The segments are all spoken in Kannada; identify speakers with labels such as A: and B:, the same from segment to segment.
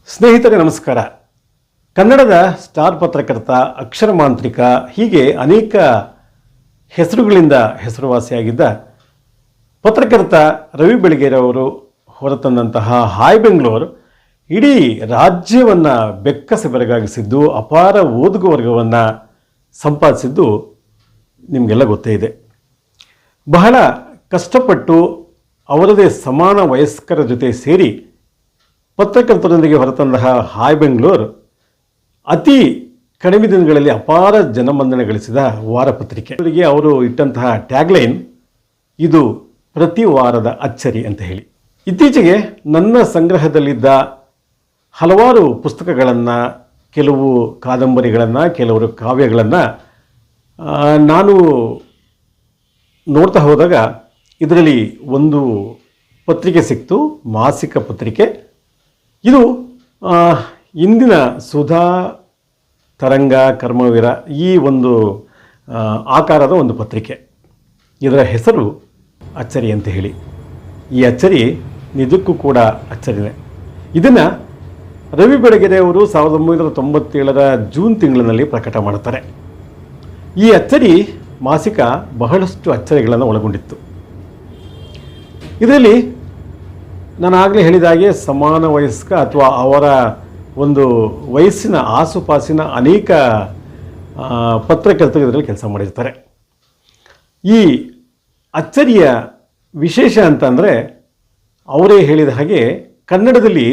A: ಸ್ನೇಹಿತರೆ ನಮಸ್ಕಾರ. ಕನ್ನಡದ ಸ್ಟಾರ್ ಪತ್ರಕರ್ತ, ಅಕ್ಷರ ಮಾಂತ್ರಿಕ, ಹೀಗೆ ಅನೇಕ ಹೆಸರುಗಳಿಂದ ಹೆಸರುವಾಸಿಯಾಗಿದ್ದ ಪತ್ರಕರ್ತ ರವಿ ಬೆಳಗೆರೆ ಅವರು ಹೊರತಂದಂತಹ ಹಾಯ್ ಬೆಂಗಳೂರು ಇಡೀ ರಾಜ್ಯವನ್ನು ಬೆಕ್ಕಸಿ ಬೆರಗಾಗಿಸಿದ್ದು, ಅಪಾರ ಓದುಗ ವರ್ಗವನ್ನು ಸಂಪಾದಿಸಿದ್ದು ನಿಮಗೆಲ್ಲ ಗೊತ್ತೇ ಇದೆ. ಬಹಳ ಕಷ್ಟಪಟ್ಟು ಅವರದೇ ಸಮಾನ ವಯಸ್ಕರ ಜೊತೆ ಸೇರಿ ಪತ್ರಕರ್ತರೊಂದಿಗೆ ಹೊರತಂತಹ ಹಾಯ್ ಬೆಂಗಳೂರು ಅತಿ ಕಡಿಮೆ ದಿನಗಳಲ್ಲಿ ಅಪಾರ ಜನಮನ್ನಣೆ ಗಳಿಸಿದ ವಾರಪತ್ರಿಕೆ. ಅವರಿಗೆ ಅವರು ಇಟ್ಟಂತಹ ಟ್ಯಾಗ್ಲೈನ್ ಇದು ಪ್ರತಿ ವಾರದ ಅಚ್ಚರಿ ಅಂತ ಹೇಳಿ. ಇತ್ತೀಚೆಗೆ ನನ್ನ ಸಂಗ್ರಹದಲ್ಲಿದ್ದ ಹಲವಾರು ಪುಸ್ತಕಗಳನ್ನು, ಕೆಲವು ಕಾದಂಬರಿಗಳನ್ನು, ಕೆಲವರು ಕಾವ್ಯಗಳನ್ನು ನಾನು ನೋಡ್ತಾ ಹೋದಾಗ ಇದರಲ್ಲಿ ಒಂದು ಪತ್ರಿಕೆ ಸಿಕ್ತು, ಮಾಸಿಕ ಪತ್ರಿಕೆ. ಇದು ಇಂದಿನ ಸುಧಾ, ತರಂಗ, ಕರ್ಮವೀರ ಈ ಒಂದು ಆಕಾರದ ಒಂದು ಪತ್ರಿಕೆ. ಇದರ ಹೆಸರು ಅಚ್ಚರಿ ಅಂತ ಹೇಳಿ. ಈ ಅಚ್ಚರಿ ನಿಜಕ್ಕೂ ಕೂಡ ಅಚ್ಚರಿನೇ. ಇದನ್ನು ರವಿ ಬೆಳಗೆರೆ ಅವರು 1997 ಜೂನ್ ತಿಂಗಳಿನಲ್ಲಿ ಪ್ರಕಟ ಮಾಡುತ್ತಾರೆ. ಈ ಅಚ್ಚರಿ ಮಾಸಿಕ ಬಹಳಷ್ಟು ಅಚ್ಚರಿಗಳನ್ನು ಒಳಗೊಂಡಿತ್ತು. ಇದರಲ್ಲಿ ನಾನು ಆಗಲೇ ಹೇಳಿದ ಹಾಗೆ ಸಮಾನ ವಯಸ್ಕ ಅಥವಾ ಅವರ ಒಂದು ವಯಸ್ಸಿನ ಆಸುಪಾಸಿನ ಅನೇಕ ಪತ್ರಕರ್ತರು ಇದರಲ್ಲಿ ಕೆಲಸ ಮಾಡಿರ್ತಾರೆ. ಈ ಅಚ್ಚರಿಯ ವಿಶೇಷ ಅಂತಂದರೆ, ಅವರೇ ಹೇಳಿದ ಹಾಗೆ ಕನ್ನಡದಲ್ಲಿ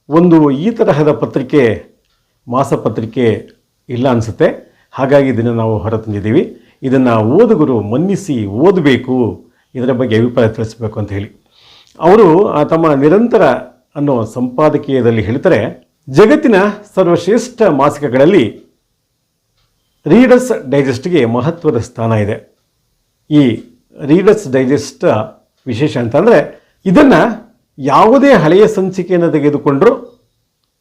A: ಒಂದು ಈ ತರಹದ ಪತ್ರಿಕೆ, ಮಾಸಪತ್ರಿಕೆ ಇಲ್ಲ ಅನಿಸುತ್ತೆ. ಹಾಗಾಗಿ ಇದನ್ನು ನಾವು ಹೊರತಂದಿದ್ದೀವಿ. ಇದನ್ನು ಓದುಗರು ಮನ್ನಿಸಿ ಓದಬೇಕು, ಇದರ ಬಗ್ಗೆ ಅಭಿಪ್ರಾಯ ತಿಳಿಸಬೇಕು ಅಂತ ಹೇಳಿ ಅವರು ತಮ್ಮ ನಿರಂತರ ಅನ್ನೋ ಸಂಪಾದಕೀಯದಲ್ಲಿ ಹೇಳ್ತಾರೆ, ಜಗತ್ತಿನ ಸರ್ವಶ್ರೇಷ್ಠ ಮಾಸಿಕಗಳಲ್ಲಿ ರೀಡರ್ಸ್ ಡೈಜೆಸ್ಟ್ಗೆ ಮಹತ್ವದ ಸ್ಥಾನ ಇದೆ. ಈ ರೀಡರ್ಸ್ ಡೈಜೆಸ್ಟ್ ವಿಶೇಷ ಅಂತಂದರೆ, ಇದನ್ನು ಯಾವುದೇ ಹಳೆಯ ಸಂಚಿಕೆಯನ್ನು ತೆಗೆದುಕೊಂಡರೂ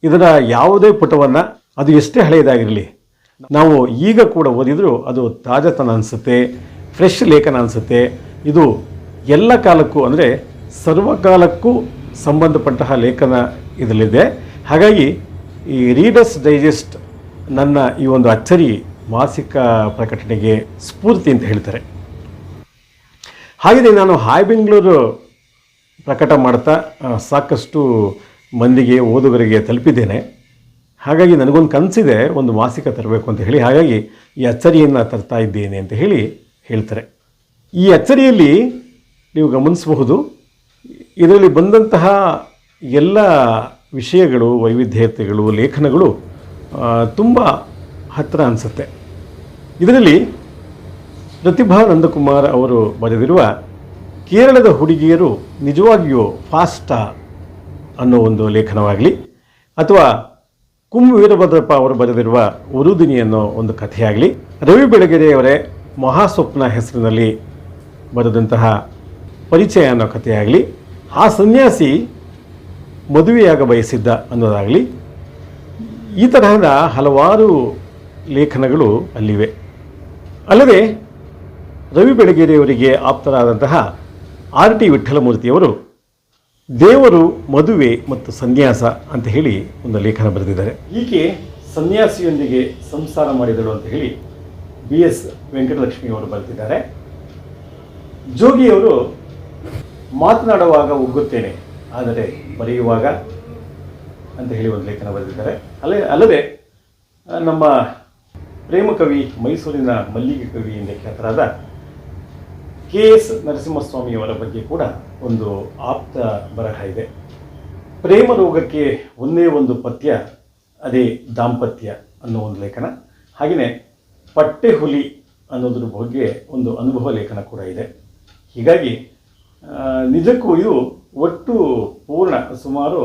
A: ಇದರ ಯಾವುದೇ ಪುಟವನ್ನು, ಅದು ಎಷ್ಟೇ ಹಳೆಯದಾಗಿರಲಿ, ನಾವು ಈಗ ಕೂಡ ಓದಿದರೂ ಅದು ತಾಜಾತನ ಅನಿಸುತ್ತೆ, ಫ್ರೆಶ್ ಲೇಖನ ಅನಿಸುತ್ತೆ. ಇದು ಎಲ್ಲ ಕಾಲಕ್ಕೂ ಅಂದರೆ ಸರ್ವಕಾಲಕ್ಕೂ ಸಂಬಂಧಪಟ್ಟಂತಹ ಲೇಖನ ಇದರಲ್ಲಿದೆ. ಹಾಗಾಗಿ ಈ ರೀಡರ್ಸ್ ಡೈಜೆಸ್ಟ್ ನನ್ನ ಈ ಒಂದು ಅಚ್ಚರಿ ಮಾಸಿಕ ಪ್ರಕಟಣೆಗೆ ಸ್ಫೂರ್ತಿ ಅಂತ ಹೇಳ್ತಾರೆ. ಹಾಗೆಯೇ ನಾನು ಹಾಯ್ ಬೆಂಗಳೂರು ಪ್ರಕಟ ಮಾಡ್ತಾ ಸಾಕಷ್ಟು ಮಂದಿಗೆ, ಓದುಗರಿಗೆ ತಲುಪಿದ್ದೇನೆ. ಹಾಗಾಗಿ ನನಗೊಂದು ಕನಸಿದೆ, ಒಂದು ಮಾಸಿಕ ತರಬೇಕು ಅಂತ ಹೇಳಿ. ಹಾಗಾಗಿ ಈ ಅಚ್ಚರಿಯನ್ನು ತರ್ತಾ ಇದ್ದೇನೆ ಅಂತ ಹೇಳಿ ಹೇಳ್ತಾರೆ. ಈ ಅಚ್ಚರಿಯಲ್ಲಿ ನೀವು ಗಮನಿಸಬಹುದು, ಇದರಲ್ಲಿ ಬಂದಂತಹ ಎಲ್ಲ ವಿಷಯಗಳು, ವೈವಿಧ್ಯತೆಗಳು, ಲೇಖನಗಳು ತುಂಬ ಹತ್ತಿರ ಅನಿಸುತ್ತೆ. ಇದರಲ್ಲಿ ಪ್ರತಿಭಾ ನಂದಕುಮಾರ್ ಅವರು ಬರೆದಿರುವ ಕೇರಳದ ಹುಡುಗಿಯರು ನಿಜವಾಗಿಯೂ ಫಾಸ್ಟಾ ಅನ್ನೋ ಒಂದು ಲೇಖನವಾಗಲಿ, ಅಥವಾ ಕುಂ ವೀರಭದ್ರಪ್ಪ ಅವರು ಬರೆದಿರುವ ಉರುದಿನಿ ಅನ್ನೋ ಒಂದು ಕಥೆಯಾಗಲಿ, ರವಿ ಬೆಳಗೆರೆಯವರೇ ಮಹಾಸ್ವಪ್ನ ಹೆಸರಿನಲ್ಲಿ ಬರೆದಂತಹ ಪರಿಚಯ ಅನ್ನೋ ಕಥೆಯಾಗಲಿ, ಆ ಸನ್ಯಾಸಿ ಮದುವೆಯಾಗ ಬಯಸಿದ್ದ ಅನ್ನೋದಾಗಲಿ, ಈ ತರಹದ ಹಲವಾರು ಲೇಖನಗಳು ಅಲ್ಲಿವೆ. ಅಲ್ಲದೆ ರವಿ ಬೆಳಗೆರೆಯವರಿಗೆ ಆಪ್ತರಾದಂತಹ RT ವಿಠ್ಠಲಮೂರ್ತಿಯವರು ದೇವರು, ಮದುವೆ ಮತ್ತು ಸನ್ಯಾಸ ಅಂತ ಹೇಳಿ ಒಂದು ಲೇಖನ ಬರೆದಿದ್ದಾರೆ. ಈಕೆ ಸನ್ಯಾಸಿಯೊಂದಿಗೆ ಸಂಸಾರ ಮಾಡಿದಳು ಅಂತ ಹೇಳಿ BS ವೆಂಕಟಲಕ್ಷ್ಮಿಯವರು ಬರೆದಿದ್ದಾರೆ. ಜೋಗಿಯವರು ಮಾತನಾಡುವಾಗ ಉಗ್ಗುತ್ತೇನೆ, ಆದರೆ ಬರೆಯುವಾಗ ಅಂತ ಹೇಳಿ ಒಂದು ಲೇಖನ ಬರೆದಿದ್ದಾರೆ. ಅಲ್ಲದೆ ನಮ್ಮ ಪ್ರೇಮ ಕವಿ, ಮೈಸೂರಿನ ಮಲ್ಲಿಗೆ ಕವಿ ಎಂದೇ ಖ್ಯಾತರಾದ KS ನರಸಿಂಹಸ್ವಾಮಿಯವರ ಬಗ್ಗೆ ಕೂಡ ಒಂದು ಆಪ್ತ ಬರಹ ಇದೆ. ಪ್ರೇಮ ರೋಗಕ್ಕೆ ಒಂದೇ ಒಂದು ಪಥ್ಯ, ಅದೇ ದಾಂಪತ್ಯ ಅನ್ನೋ ಒಂದು ಲೇಖನ. ಹಾಗೆಯೇ ಪಟ್ಟೆ ಹುಲಿ ಅನ್ನೋದ್ರ ಬಗ್ಗೆ ಒಂದು ಅನುಭವ ಲೇಖನ ಕೂಡ ಇದೆ. ಹೀಗಾಗಿ ನಿಜಕ್ಕೂ ಇದು ಒಟ್ಟು ಪೂರ್ಣ ಸುಮಾರು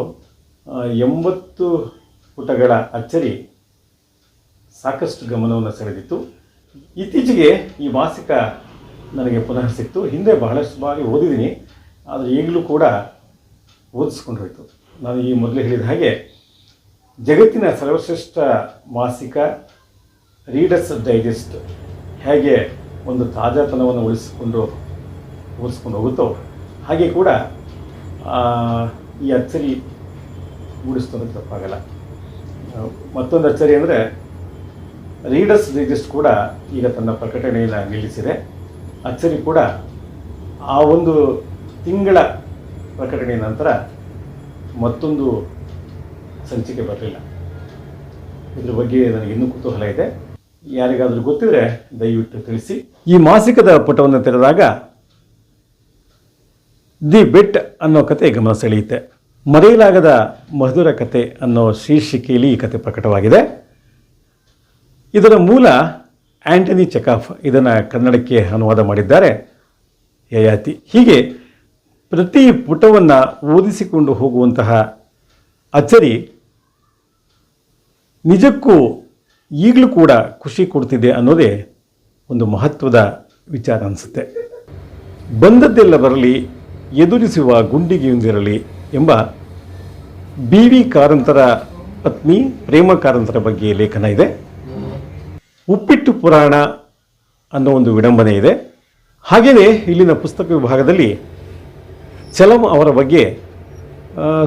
A: 80 ಪುಟಗಳ ಅಚ್ಚರಿ ಸಾಕಷ್ಟು ಗಮನವನ್ನು ಸೆಳೆದಿತ್ತು. ಇತ್ತೀಚೆಗೆ ಈ ಮಾಸಿಕ ನನಗೆ ಪುನಃ ಸಿಕ್ತು. ಹಿಂದೆ ಬಹಳಷ್ಟು ಬಾರಿ ಓದಿದ್ದೀನಿ, ಆದರೆ ಈಗಲೂ ಕೂಡ ಓದಿಸ್ಕೊಂಡು ಹೋಯಿತು. ನಾನು ಈ ಮೊದಲೇ ಹೇಳಿದ ಹಾಗೆ ಜಗತ್ತಿನ ಸರ್ವಶ್ರೇಷ್ಠ ಮಾಸಿಕ ರೀಡರ್ಸ್ ಡೈಜೆಸ್ಟ್ ಹೇಗೆ ಒಂದು ತಾಜಾತನವನ್ನು ಓದಿಸ್ಕೊಂಡು ಹೋಗುತ್ತೋ, ಹಾಗೆ ಕೂಡ ಈ ಅಚ್ಚರಿ ಮೂಡಿಸ್ತೋದಕ್ಕೆ ತಪ್ಪಾಗಲ್ಲ. ಮತ್ತೊಂದು ಅಚ್ಚರಿ ಅಂದರೆ ರೀಡರ್ಸ್ ಡೈಜೆಸ್ಟ್ ಕೂಡ ಈಗ ತನ್ನ ಪ್ರಕಟಣೆಯನ್ನು ನಿಲ್ಲಿಸಿದೆ. ಅಚ್ಚರಿ ಕೂಡ ಆ ಒಂದು ತಿಂಗಳ ಪ್ರಕಟಣೆಯ ನಂತರ ಮತ್ತೊಂದು ಸಂಚಿಕೆ ಬರಲಿಲ್ಲ. ಇದ್ರ ಬಗ್ಗೆ ನನಗೆ ಇನ್ನೂ ಕುತೂಹಲ ಇದೆ. ಯಾರಿಗಾದರೂ ಗೊತ್ತಿದ್ರೆ ದಯವಿಟ್ಟು ತಿಳಿಸಿ. ಈ ಮಾಸಿಕದ ಪುಟವನ್ನು ತೆರೆದಾಗ ದಿ ಬೆಟ್ ಅನ್ನೋ ಕತೆ ಗಮನ ಸೆಳೆಯುತ್ತೆ. ಮರೆಯಲಾಗದ ಮಧುರ ಕತೆ ಅನ್ನೋ ಶೀರ್ಷಿಕೆಯಲ್ಲಿ ಈ ಕತೆ ಪ್ರಕಟವಾಗಿದೆ. ಇದರ ಮೂಲ ಆಂಟನಿ ಚೆಕಾಫ್, ಇದನ್ನು ಕನ್ನಡಕ್ಕೆ ಅನುವಾದ ಮಾಡಿದ್ದಾರೆ ಯಯಾತಿ. ಹೀಗೆ ಪ್ರತಿ ಪುಟವನ್ನು ಓದಿಸಿಕೊಂಡು ಹೋಗುವಂತಹ ಅಚ್ಚರಿ ನಿಜಕ್ಕೂ ಈಗಲೂ ಕೂಡ ಖುಷಿ ಕೊಡ್ತಿದೆ ಅನ್ನೋದೇ ಒಂದು ಮಹತ್ವದ ವಿಚಾರ ಅನಿಸುತ್ತೆ. ಬಂದದ್ದೆಲ್ಲ ಬರಲಿ, ಎದುರಿಸುವ ಗುಂಡಿಗೆಯೊಂದಿರಲಿ ಎಂಬ ಬಿ ವಿ ಕಾರಂತರ ಪತ್ನಿ ಪ್ರೇಮ ಕಾರಂತರ ಬಗ್ಗೆ ಲೇಖನ ಇದೆ. ಉಪ್ಪಿಟ್ಟು ಪುರಾಣ ಅನ್ನೋ ಒಂದು ವಿಡಂಬನೆ ಇದೆ. ಹಾಗೆಯೇ ಇಲ್ಲಿನ ಪುಸ್ತಕ ವಿಭಾಗದಲ್ಲಿ ಚಲಂ ಅವರ ಬಗ್ಗೆ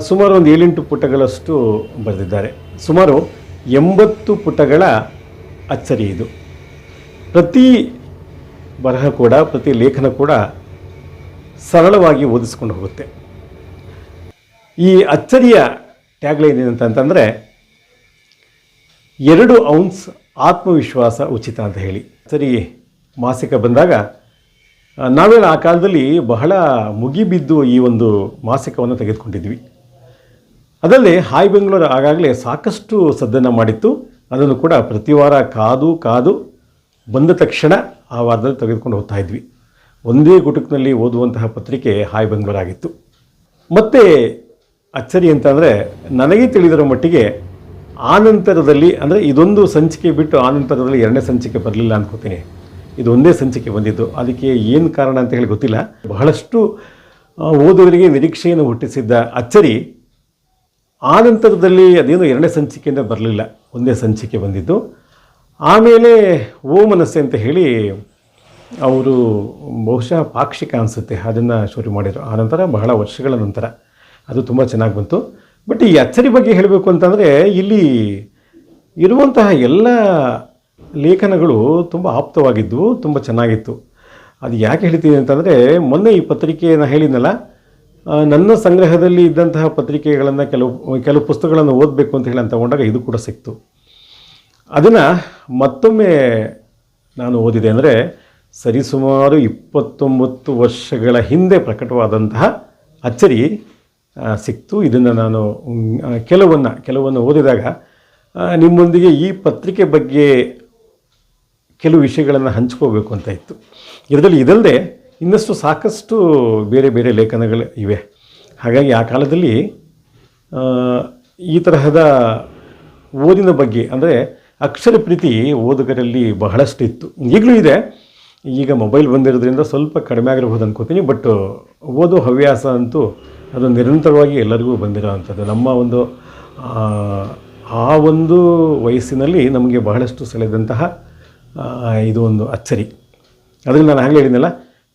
A: ಸುಮಾರು ಒಂದು 7-8 ಪುಟಗಳಷ್ಟು ಬರೆದಿದ್ದಾರೆ. ಸುಮಾರು 80 ಪುಟಗಳ ಅಚ್ಚರಿ ಇದು. ಪ್ರತಿ ಬರಹ ಕೂಡ, ಪ್ರತಿ ಲೇಖನ ಕೂಡ ಸರಳವಾಗಿ ಓದಿಸ್ಕೊಂಡು ಹೋಗುತ್ತೆ. ಈ ಅಚ್ಚರಿಯ ಟ್ಯಾಗ್ಲೈನ್ ಏನಂತಂದರೆ 2 ಔನ್ಸ್ ಆತ್ಮವಿಶ್ವಾಸ ಉಚಿತ ಅಂತ ಹೇಳಿ. ಅಚ್ಚರಿ ಮಾಸಿಕ ಬಂದಾಗ ನಾವೆಲ್ಲ ಆ ಕಾಲದಲ್ಲಿ ಬಹಳ ಮುಗಿಬಿದ್ದು ಈ ಒಂದು ಮಾಸಿಕವನ್ನು ತೆಗೆದುಕೊಂಡಿದ್ವಿ. ಅದಲ್ಲದೆ ಹಾಯ್ ಬೆಂಗಳೂರು ಆಗಾಗಲೇ ಸಾಕಷ್ಟು ಸದ್ದನ್ನು ಮಾಡಿತ್ತು. ಅದನ್ನು ಕೂಡ ಪ್ರತಿ ವಾರ ಕಾದು ಬಂದ ತಕ್ಷಣ ಆ ವಾರದಲ್ಲಿ ತೆಗೆದುಕೊಂಡು ಹೋಗ್ತಾ ಇದ್ವಿ. ಒಂದೇ ಗುಟುಕಿನಲ್ಲಿ ಓದುವಂತಹ ಪತ್ರಿಕೆ ಹಾಯ್ ಬೆಂಗಳೂರು ಆಗಿತ್ತು. ಮತ್ತು ಅಚ್ಚರಿ ಅಂತಂದರೆ ನನಗೆ ತಿಳಿದಿರೋ ಮಟ್ಟಿಗೆ ಆನಂತರದಲ್ಲಿ, ಅಂದರೆ ಇದೊಂದು ಸಂಚಿಕೆ ಬಿಟ್ಟು ಆನಂತರದಲ್ಲಿ 2ನೇ ಸಂಚಿಕೆ ಬರಲಿಲ್ಲ ಅಂದ್ಕೋತೀನಿ. ಇದು ಒಂದೇ ಸಂಚಿಕೆ ಬಂದಿದ್ದು. ಅದಕ್ಕೆ ಏನು ಕಾರಣ ಅಂತ ಹೇಳಿ ಗೊತ್ತಿಲ್ಲ. ಬಹಳಷ್ಟು ಓದುಗರಿಗೆ ನಿರೀಕ್ಷೆಯನ್ನು ಹುಟ್ಟಿಸಿದ್ದ ಅಚ್ಚರಿ ಆನಂತರದಲ್ಲಿ ಅದೇನು 2ನೇ ಸಂಚಿಕೆಯಿಂದ ಬರಲಿಲ್ಲ, ಒಂದೇ ಸಂಚಿಕೆ ಬಂದಿದ್ದು. ಆಮೇಲೆ ಓ ಮನಸ್ಸೆ ಅಂತ ಹೇಳಿ ಅವರು ಬಹುಶಃ ಪಾಕ್ಷಿಕ ಅನಿಸುತ್ತೆ, ಅದನ್ನು ಶುರು ಮಾಡಿದರು. ಆನಂತರ ಬಹಳ ವರ್ಷಗಳ ನಂತರ ಅದು ತುಂಬ ಚೆನ್ನಾಗಿ ಬಂತು. ಬಟ್ ಈ ಅಚ್ಚರಿ ಬಗ್ಗೆ ಹೇಳಬೇಕು ಅಂತಂದರೆ ಇಲ್ಲಿ ಇರುವಂತಹ ಎಲ್ಲ ಲೇಖನಗಳು ತುಂಬ ಆಪ್ತವಾಗಿದ್ದವು, ತುಂಬ ಚೆನ್ನಾಗಿತ್ತು. ಅದು ಯಾಕೆ ಹೇಳ್ತೀನಿ ಅಂತಂದರೆ, ಮೊನ್ನೆ ಈ ಪತ್ರಿಕೆಯನ್ನು ಹೇಳಿದ್ನಲ್ಲ, ನನ್ನ ಸಂಗ್ರಹದಲ್ಲಿ ಇದ್ದಂತಹ ಪತ್ರಿಕೆಗಳನ್ನು ಕೆಲವು ಪುಸ್ತಕಗಳನ್ನು ಓದಬೇಕು ಅಂತ ಹೇಳಿ ತಗೊಂಡಾಗ ಇದು ಕೂಡ ಸಿಕ್ತು. ಅದನ್ನು ಮತ್ತೊಮ್ಮೆ ನಾನು ಓದಿದೆ. ಅಂದರೆ ಸರಿಸುಮಾರು 29 ವರ್ಷಗಳ ಹಿಂದೆ ಪ್ರಕಟವಾದಂತಹ ಅಚ್ಚರಿ ಸಿಕ್ತು. ಇದನ್ನು ನಾನು ಕೆಲವನ್ನು ಓದಿದಾಗ ನಿಮ್ಮೊಂದಿಗೆ ಈ ಪತ್ರಿಕೆ ಬಗ್ಗೆ ಕೆಲವು ವಿಷಯಗಳನ್ನು ಹಂಚ್ಕೋಬೇಕು ಅಂತ ಇತ್ತು. ಇದಲ್ಲದೆ ಇನ್ನಷ್ಟು ಸಾಕಷ್ಟು ಬೇರೆ ಬೇರೆ ಲೇಖನಗಳು ಇವೆ. ಹಾಗಾಗಿ ಆ ಕಾಲದಲ್ಲಿ ಈ ತರಹದ ಓದಿನ ಬಗ್ಗೆ, ಅಂದರೆ ಅಕ್ಷರ ಪ್ರೀತಿ ಓದುಗರಲ್ಲಿ ಬಹಳಷ್ಟು ಇತ್ತು. ಈಗಲೂ ಇದೆ. ಈಗ ಮೊಬೈಲ್ ಬಂದಿರೋದ್ರಿಂದ ಸ್ವಲ್ಪ ಕಡಿಮೆ ಆಗಿರ್ಬೋದು ಅನ್ಕೋತೀನಿ. ಬಟ್ ಓದೋ ಹವ್ಯಾಸ ಅಂತೂ ಅದು ನಿರಂತರವಾಗಿ ಎಲ್ಲರಿಗೂ ಬಂದಿರೋ ಅಂಥದ್ದು. ನಮ್ಮ ಒಂದು ಆ ಒಂದು ವಯಸ್ಸಿನಲ್ಲಿ ನಮಗೆ ಬಹಳಷ್ಟು ಸೆಳೆದಂತಹ ಇದು ಒಂದು ಅಚ್ಚರಿ. ಅದರಿಂದ ನಾನು ಆಗಲೇ ಹೇಳಿದ್ನಲ್ಲ,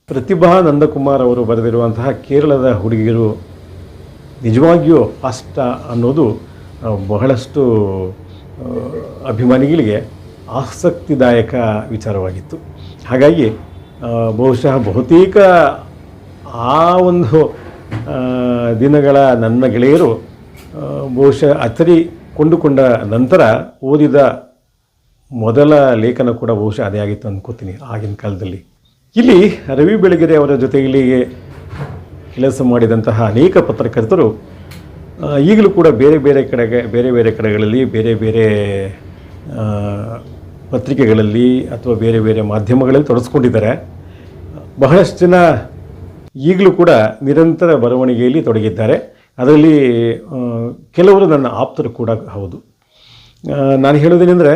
A: ಪ್ರತಿಭಾ ನಂದಕುಮಾರ್ ಅವರು ಬರೆದಿರುವಂತಹ ಕೇರಳದ ಹುಡುಗಿಯರು ನಿಜವಾಗಿಯೂ ಫಾಸ್ಟ್ ಅನ್ನೋದು ಬಹಳಷ್ಟು ಅಭಿಮಾನಿಗಳಿಗೆ ಆಸಕ್ತಿದಾಯಕ ವಿಚಾರವಾಗಿತ್ತು. ಹಾಗಾಗಿ ಬಹುಶಃ ಬಹುತೇಕ ಆ ಒಂದು ದಿನಗಳ ನನ್ನ ಗೆಳೆಯರು ಬಹುಶಃ ಅಚ್ಚರಿ ಕೊಂಡುಕೊಂಡ ನಂತರ ಓದಿದ ಮೊದಲ ಲೇಖನ ಕೂಡ ಬಹುಶಃ ಅದೇ ಆಗಿತ್ತು ಅಂದ್ಕೋತೀನಿ ಆಗಿನ ಕಾಲದಲ್ಲಿ. ಇಲ್ಲಿ ರವಿ ಬೆಳಗೆರೆ ಅವರ ಜೊತೆಯಲ್ಲಿ ಕೆಲಸ ಮಾಡಿದಂತಹ ಅನೇಕ ಪತ್ರಕರ್ತರು ಈಗಲೂ ಕೂಡ ಬೇರೆ ಬೇರೆ ಕಡೆಗಳಲ್ಲಿ ಬೇರೆ ಬೇರೆ ಪತ್ರಿಕೆಗಳಲ್ಲಿ ಅಥವಾ ಬೇರೆ ಬೇರೆ ಮಾಧ್ಯಮಗಳಲ್ಲಿ ತೊಡಗಿಸ್ಕೊಂಡಿದ್ದಾರೆ. ಬಹಳಷ್ಟು ಜನ ಈಗಲೂ ಕೂಡ ನಿರಂತರ ಬರವಣಿಗೆಯಲ್ಲಿ ತೊಡಗಿದ್ದಾರೆ. ಅದರಲ್ಲಿ ಕೆಲವರು ನನ್ನ ಆಪ್ತರು ಕೂಡ ಹೌದು. ನಾನು ಹೇಳೋದೇನೆಂದರೆ,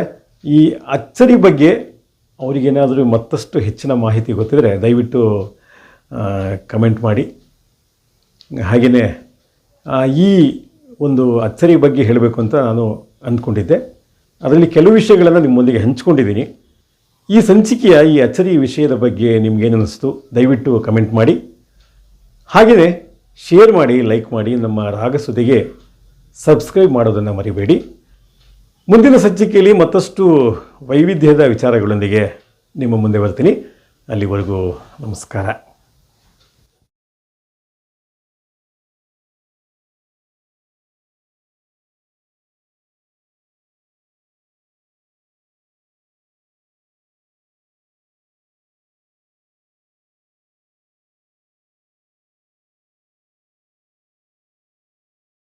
A: ಈ ಅಚ್ಚರಿ ಬಗ್ಗೆ ಅವರಿಗೇನಾದರೂ ಮತ್ತಷ್ಟು ಹೆಚ್ಚಿನ ಮಾಹಿತಿ ಗೊತ್ತಿದ್ದರೆ ದಯವಿಟ್ಟು ಕಮೆಂಟ್ ಮಾಡಿ. ಹಾಗೆಯೇ ಈ ಒಂದು ಅಚ್ಚರಿ ಬಗ್ಗೆ ಹೇಳಬೇಕು ಅಂತ ನಾನು ಅಂದ್ಕೊಂಡಿದ್ದೆ. ಅದರಲ್ಲಿ ಕೆಲವು ವಿಷಯಗಳನ್ನು ನಿಮ್ಮೊಂದಿಗೆ ಹಂಚ್ಕೊಂಡಿದ್ದೀನಿ. ಈ ಸಂಚಿಕೆಯ ಈ ಅಚ್ಚರಿ ವಿಷಯದ ಬಗ್ಗೆ ನಿಮಗೇನು ಅನ್ನಿಸ್ತು ದಯವಿಟ್ಟು ಕಮೆಂಟ್ ಮಾಡಿ. ಹಾಗೆಯೇ ಶೇರ್ ಮಾಡಿ, ಲೈಕ್ ಮಾಡಿ, ನಮ್ಮ ರಾಗಸುದಿಗೆ ಸಬ್ಸ್ಕ್ರೈಬ್ ಮಾಡೋದನ್ನು ಮರಿಬೇಡಿ. ಮುಂದಿನ ಸಂಚಿಕೆಯಲ್ಲಿ ಮತ್ತಷ್ಟು ವೈವಿಧ್ಯದ ವಿಚಾರಗಳೊಂದಿಗೆ ನಿಮ್ಮ ಮುಂದೆ ಬರ್ತೀನಿ. ಅಲ್ಲಿವರೆಗೂ ನಮಸ್ಕಾರ.